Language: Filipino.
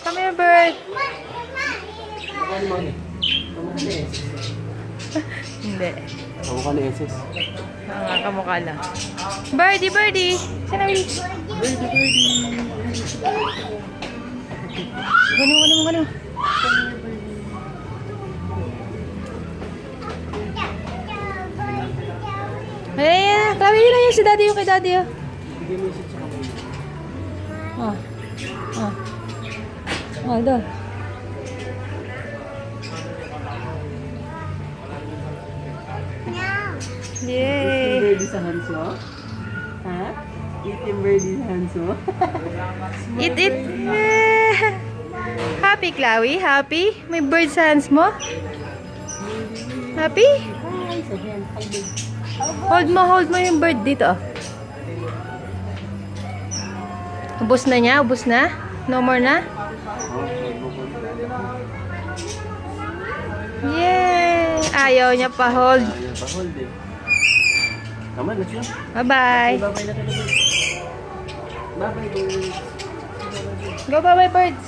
Come here, bird. Hindi. Kamukha ni SS. Oo nga, kamukha lang. Birdie, birdie. Sana Will. Gano. Ayan, tabi nyo na yan si daddy yung kay daddy. Bigyan mo yung seat sa kamay. Doon. Yay! Birdie sa hands mo? Ha? Eat yung birdie sa hands mo? Eat it! Happy, Chloe? Happy? May bird sa hands mo? Happy? Hi, sa hand. Hi, babe. Hold mo yung bird dito. Ubus na niya? Ubus na? No more na? Yay! Ayaw niya pa hold. Ayan pa, hold eh. Come on, let's go. Bye-bye. Bye-bye na tayo. Bye-bye, birds. Go bye-bye, birds.